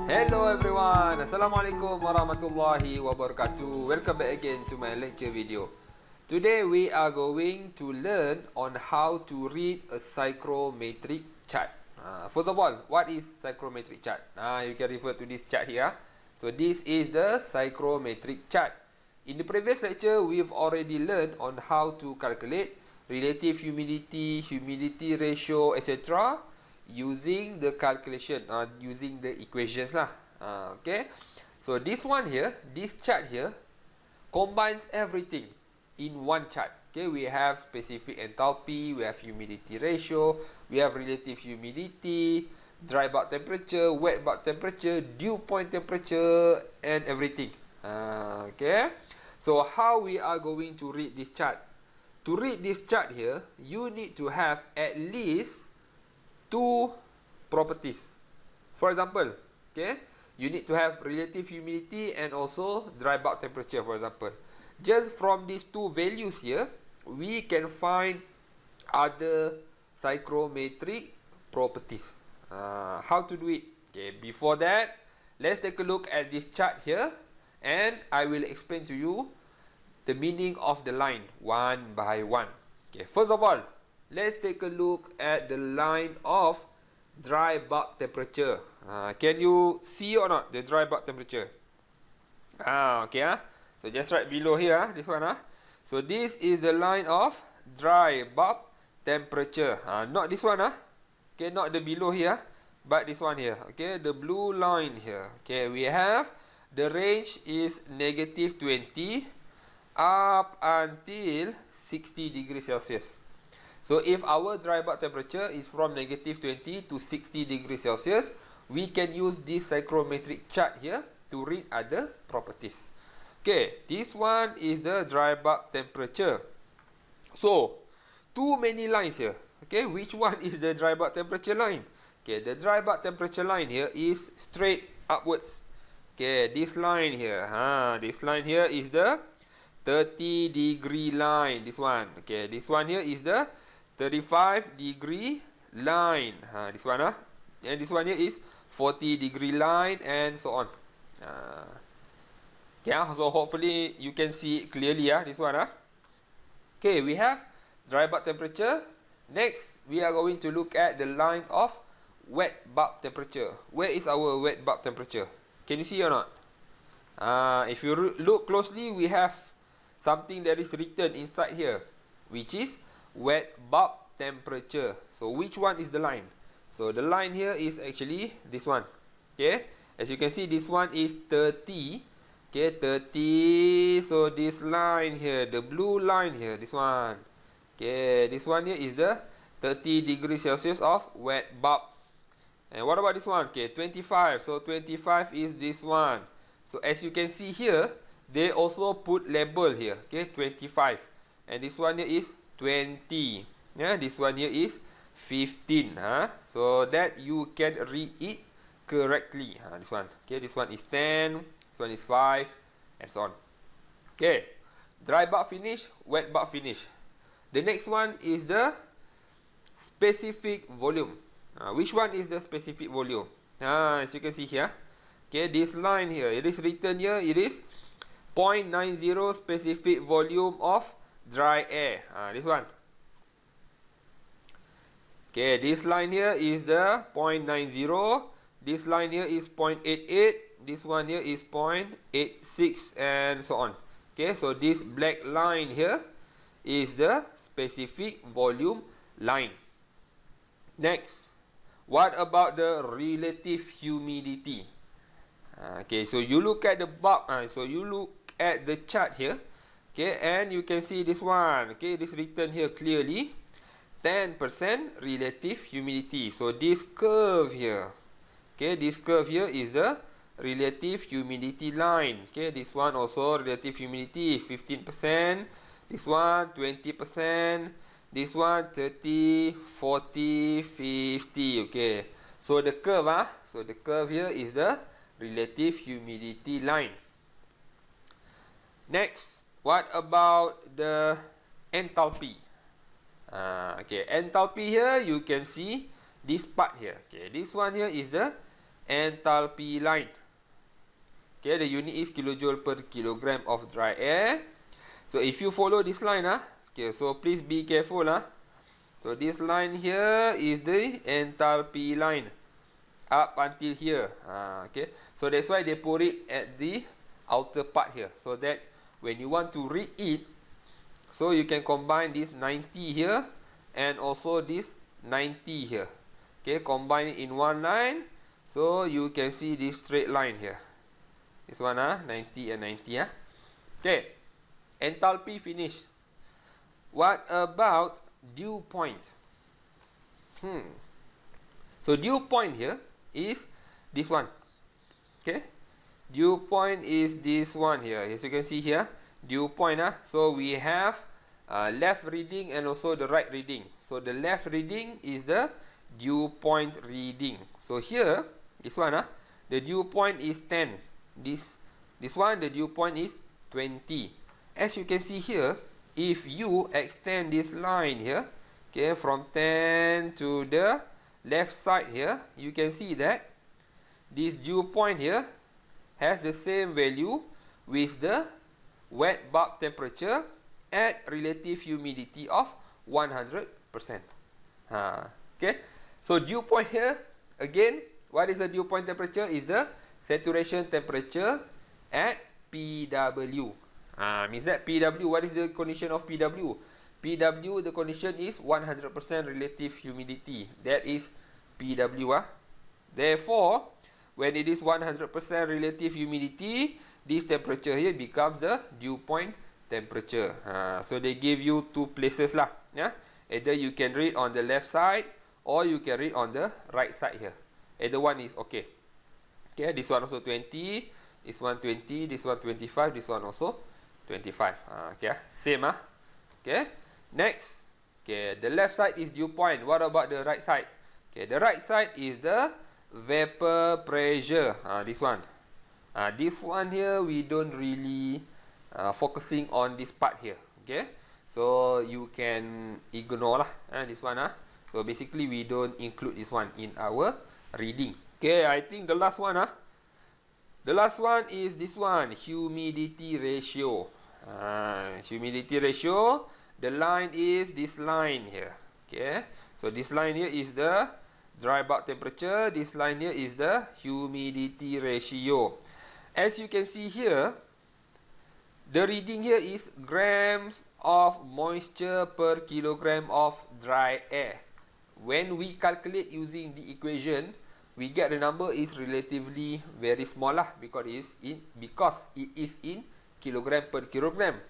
Hello everyone, Assalamualaikum warahmatullahi wabarakatuh. Welcome back again to my lecture video. Today we are going to learn on how to read a psychrometric chart. First of all, what is psychrometric chart? You can refer to this chart here. So this is the psychrometric chart. In the previous lecture, we've already learned on how to calculate relative humidity, humidity ratio, etc. using the calculation, using the equations lah. Okay, so this one here, this chart here combines everything in one chart. Okay, we have specific enthalpy, we have humidity ratio, we have relative humidity, dry bulb temperature, wet bulb temperature, dew point temperature, and everything. Okay, so how we are going to read this chart? To read this chart here, you need to have at least two properties. For example, okay, you need to have relative humidity and also dry bulb temperature, for example. Just from these two values here, we can find other psychrometric properties. How to do it? Okay, before that, let's take a look at this chart here, and I will explain to you the meaning of the line one by one. Okay, first of all, let's take a look at the line of dry bulb temperature. Can you see or not the dry bulb temperature? Okay. So just right below here, this one. So this is the line of dry bulb temperature. Not this one. Okay, not the below here, but this one here. Okay, the blue line here. Okay, we have the range is negative 20 up until 60 degrees Celsius. So if our dry bulb temperature is from negative 20 to 60 degrees Celsius, we can use this psychrometric chart here to read other properties. Okay, this one is the dry bulb temperature. So, too many lines here. Okay, which one is the dry bulb temperature line? Okay, the dry bulb temperature line here is straight upwards. Okay, this line here. This line here is the 30 degree line. This one. Okay, this one here is the 35 degree line. This one. And this one here is 40 degree line, and so on. Okay, so hopefully you can see it clearly. This one. Okay, we have dry bulb temperature. Next, we are going to look at the line of wet bulb temperature. Where is our wet bulb temperature? Can you see or not? If you look closely, we have something that is written inside here, which is wet bulb temperature. So which one is the line? So the line here is actually this one. Okay, as you can see, this one is 30. Okay, 30. So this line here, the blue line here, this one. Okay, this one here is the 30 degrees Celsius of wet bulb. And what about this one? Okay, 25. So 25 is this one. So as you can see here, they also put label here. Okay, 25. And this one here is 20. Yeah, this one here is 15. So that you can read it correctly. This one. Okay, this one is 10. This one is 5, and so on. Okay, dry bulb finish, wet bulb finish. The next one is the specific volume. Which one is the specific volume? As you can see here. Okay, this line here, it is written here, it is 0.90 specific volume of dry air. This one. Okay, this line here is the 0.90. This line here is 0.88. This one here is 0.86, and so on. Okay, so this black line here is the specific volume line. Next, what about the relative humidity? Okay, so you look at the bulb. So you look at the chart here. Okay, and you can see this one. Okay, this written here clearly. 10% relative humidity. So this curve here. Okay, this curve here is the relative humidity line. Okay, this one also relative humidity 15%. This one 20%. This one 30, 40, 50. Okay, so the curve. So the curve here is the relative humidity line. Next, what about the enthalpy? Okay, enthalpy here, you can see this part here. Okay, this one here is the enthalpy line. Okay, the unit is kilojoule per kilogram of dry air. So if you follow this line, okay, so please be careful. So this line here is the enthalpy line up until here. Okay, so that's why they put it at the outer part here, so that when you want to read it, so you can combine this 90 here and also this 90 here. Okay, combine it in one line, so you can see this straight line here. This one, 90 and 90. Okay, enthalpy finished. What about dew point? So dew point here is this one. Okay, dew point is this one here. As you can see here, dew point. So we have left reading and also the right reading. So the left reading is the dew point reading. So here, this one, the dew point is 10. This one, the dew point is 20. As you can see here, if you extend this line here, okay, from 10 to the left side here, you can see that this dew point here has the same value with the wet bulb temperature at relative humidity of 100%. Okay, so dew point here, again, what is the dew point temperature? Is the saturation temperature at PW. Means that PW, what is the condition of PW? PW, the condition is 100% relative humidity. That is PW. Therefore, when it is 100% relative humidity, this temperature here becomes the dew point temperature. So they give you two places lah. Yeah? Either you can read on the left side or you can read on the right side here. Either one is okay. Okay, this one also 20, this one 20, this one 25, this one also 25. Okay, same. Okay, next. Okay, the left side is dew point. What about the right side? Okay, the right side is the vapor pressure. This one. This one here, we don't really focusing on this part here. Okay, so you can ignore lah. This one. So basically, we don't include this one in our reading. Okay, I think the last one. The last one is this one, humidity ratio. Humidity ratio, the line is this line here. Okay, so this line here is the dry bulb temperature. This line here is the humidity ratio. As you can see here, the reading here is grams of moisture per kilogram of dry air. When we calculate using the equation, we get the number is relatively very small lah, because it is in kilogram per kilogram.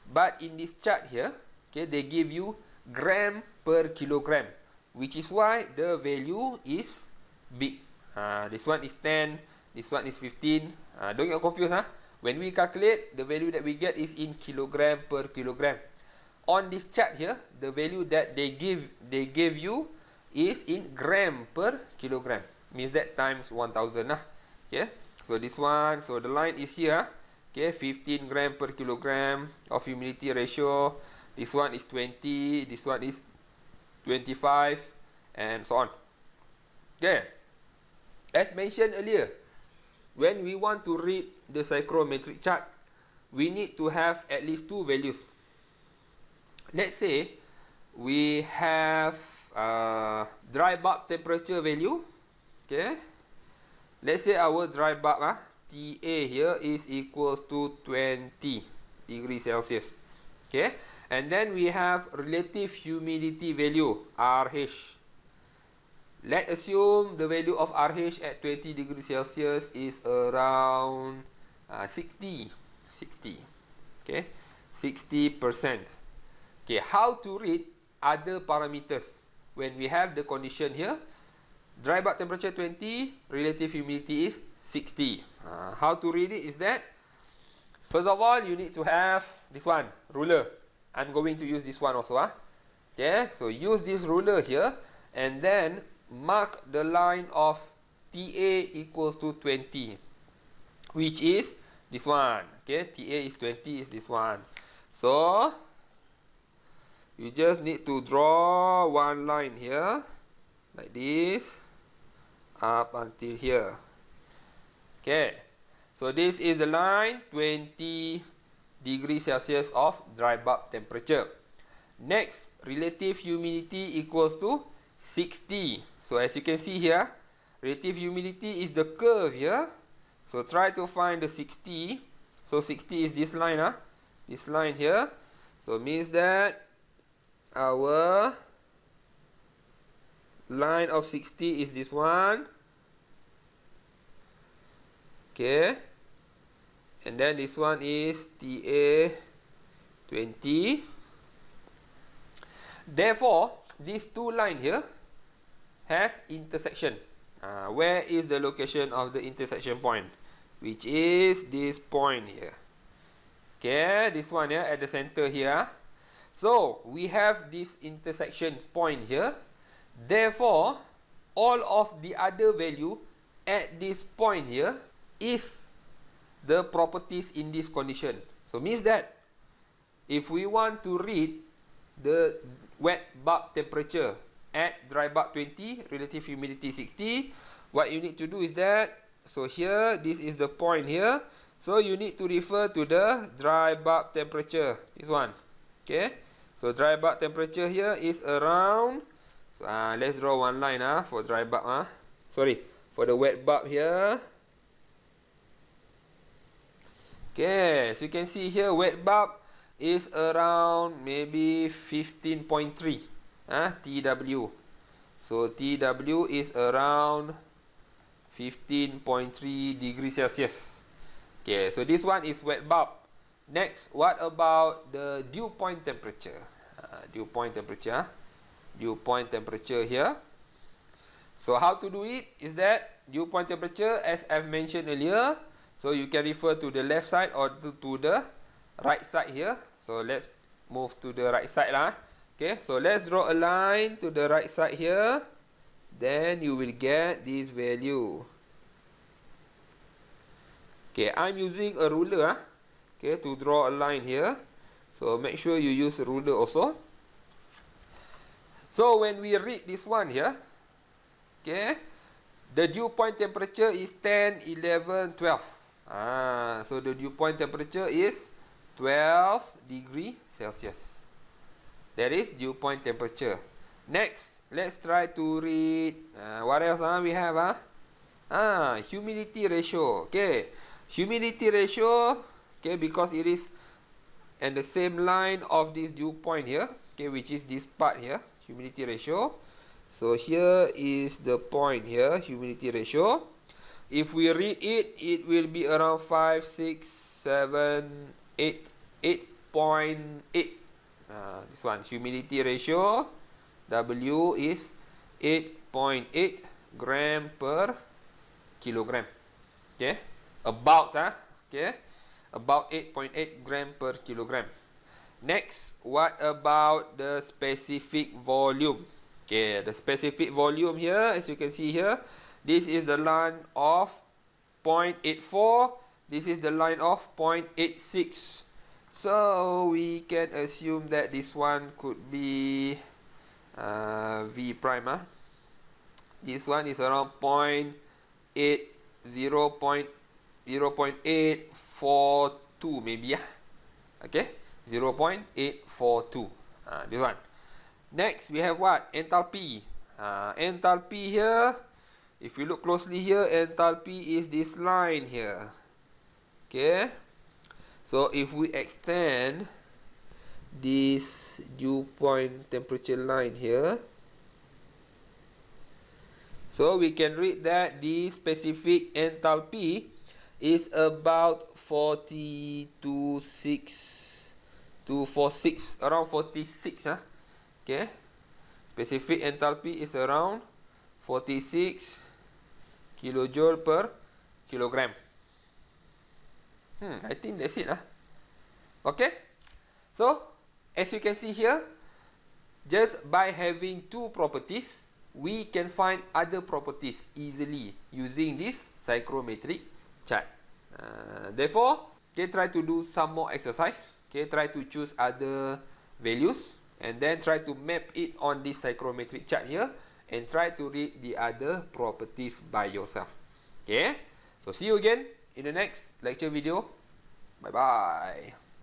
But in this chart here, okay, they give you gram per kilogram, which is why the value is big. This one is 10, this one is 15. Don't get confused. When we calculate, the value that we get is in kilogram per kilogram. On this chart here, the value that they gave you is in gram per kilogram. Means that times 1000 lah. Okay, so this one, so the line is here. Okay, 15 gram per kilogram of humidity ratio. This one is 20, this one is 25, and so on. Okay, as mentioned earlier, when we want to read the psychrometric chart, we need to have at least two values. Let's say we have dry bulb temperature value. Okay, let's say our dry bulb TA here is equals to 20 degrees Celsius. Okay, and then we have relative humidity value RH. Let's assume the value of RH at 20 degrees Celsius is around 60. Okay, 60%. Okay, how to read other parameters when we have the condition here? Dry bulb temperature 20, relative humidity is 60. How to read it is that, first of all, you need to have this one, ruler. I'm going to use this one also. Okay, so use this ruler here and then mark the line of TA equals to 20, which is this one. Okay, TA is 20 is this one. So you just need to draw one line here like this up until here. Okay, so this is the line 20 degrees Celsius of dry bulb temperature. Next, relative humidity equals to 60. So as you can see here, relative humidity is the curve here. So try to find the 60. So 60 is this line, this line here. So means that our line of 60 is this one. Okay. And then this one is TA 20. Therefore, these two lines here has intersection. Where is the location of the intersection point? Which is this point here. Okay, this one here at the center here. So, we have this intersection point here. Therefore, all of the other value at this point here is the properties in this condition. So means that if we want to read the wet bulb temperature at dry bulb 20, relative humidity 60, what you need to do is that, so here, this is the point here. So you need to refer to the dry bulb temperature, this one. Okay, so dry bulb temperature here is around, so let's draw one line for dry bulb. Sorry, for the wet bulb here. Okay, so you can see here wet bulb is around maybe 15.3 TW. So TW is around 15.3 degrees Celsius. Okay, so this one is wet bulb. Next, what about the dew point temperature? Dew point temperature. Dew point temperature here. So how to do it is that dew point temperature, as I've mentioned earlier, so you can refer to the left side or to the right side here. So let's move to the right side lah. Okay, so let's draw a line to the right side here. Then you will get this value. Okay, I'm using a ruler okay, to draw a line here. So make sure you use a ruler also. So when we read this one here, okay, the dew point temperature is 10, 11, 12. So the dew point temperature is 12 degree Celsius. That is dew point temperature. Next, let's try to read what else we have. Humidity ratio. Okay, humidity ratio. Okay, because it is in the same line of this dew point here. Okay, which is this part here. Humidity ratio. So here is the point here. Humidity ratio. If we read it, it will be around 5, 6, 7, 8, 8.8. This one, humidity ratio, W is 8.8 gram per kilogram. Okay, about okay, about 8.8 gram per kilogram. Next, what about the specific volume? Okay, the specific volume here, as you can see here, this is the line of 0.84. This is the line of 0.86. So we can assume that this one could be V prime. This one is around 0.842 maybe. Okay, 0.842. This one. Next, we have what? Enthalpy. Enthalpy here. If you look closely here, enthalpy is this line here. Okay. So if we extend this dew point temperature line here, so we can read that the specific enthalpy is about 40 to 6 to 46, around 46. Okay. Specific enthalpy is around 46 kilojoule per kilogram. I think that's it. Okay. So, as you can see here, just by having two properties, we can find other properties easily using this psychrometric chart. Therefore, okay, try to do some more exercise. Okay, try to choose other values and then try to map it on this psychrometric chart here and try to read the other properties by yourself. Okay, So see you again in the next lecture video. Bye bye.